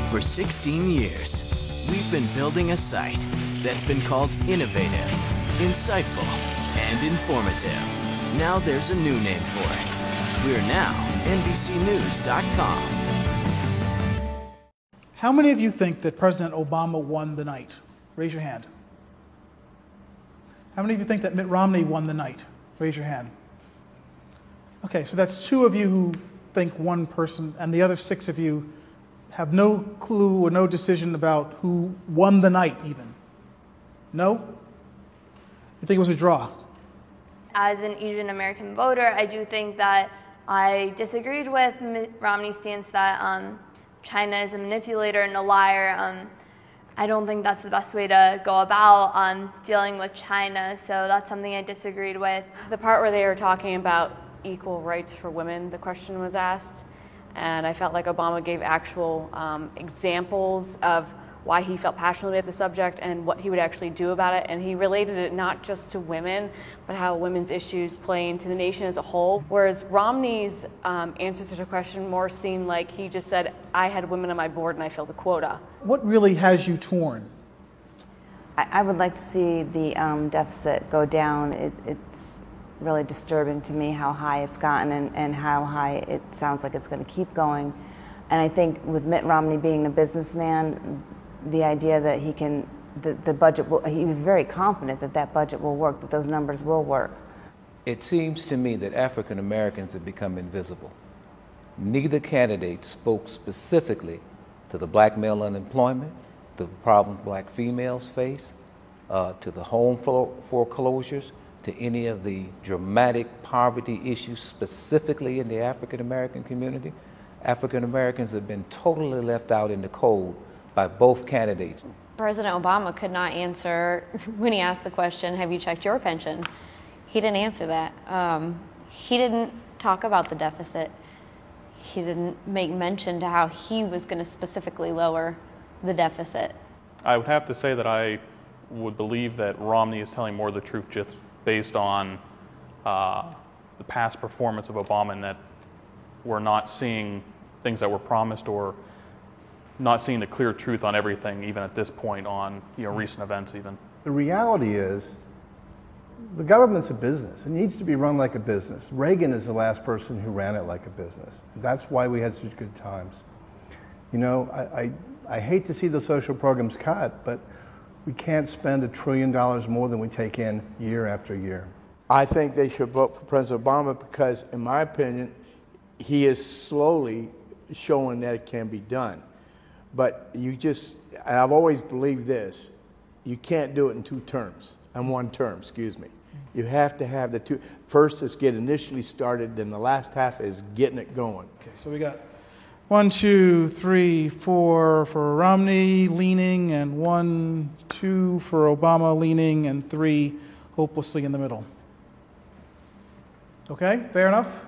For 16 years, we've been building a site that's been called innovative, insightful, and informative. Now there's a new name for it. We're now NBCnews.com. How many of you think that President Obama won the night? Raise your hand. How many of you think that Mitt Romney won the night? Raise your hand. Okay, so that's 2 of you who think one person, and the other 6 of you have no clue or no decision about who won the night even. No? You think it was a draw? As an Asian American voter, I do think that I disagreed with Mitt Romney's stance that China is a manipulator and a liar. I don't think that's the best way to go about dealing with China, so that's something I disagreed with. The part where they were talking about equal rights for women, the question was asked, and I felt like Obama gave actual examples of why he felt passionately about the subject and what he would actually do about it, and he related it not just to women, but how women's issues play into the nation as a whole. Whereas Romney's answer to the question more seemed like he just said, I had women on my board and I filled the quota. What really has you torn? I would like to see the deficit go down. It's really disturbing to me how high it's gotten and how high it sounds like it's going to keep going. And I think with Mitt Romney being a businessman, the idea that he can, the budget will, he was very confident that that budget will work, that those numbers will work. It seems to me that African Americans have become invisible. Neither candidate spoke specifically to the black male unemployment, the problems black females face, to the home foreclosures, to any of the dramatic poverty issues specifically in the African American community. African Americans have been totally left out in the cold by both candidates. President Obama could not answer when he asked the question, have you checked your pension? He didn't answer that. He didn't talk about the deficit. He didn't make mention to how he was going to specifically lower the deficit. I would have to say that I would believe that Romney is telling more of the truth just based on the past performance of Obama, and that we're not seeing things that were promised or not seeing the clear truth on everything, even at this point on recent events even. The reality is the government's a business. It needs to be run like a business. Reagan is the last person who ran it like a business. That's why we had such good times. You know, I hate to see the social programs cut, but we can't spend $1 trillion more than we take in year after year. I think they should vote for President Obama because, in my opinion, he is slowly showing that it can be done. But and I've always believed this, you can't do it in 2 terms, in 1 term, excuse me. You have to have the 2. First is get initially started, then the last half is getting it going. Okay, so we got 1, 2, 3, 4 for Romney leaning, and 1, 2 for Obama leaning, and 3 hopelessly in the middle. Okay, fair enough?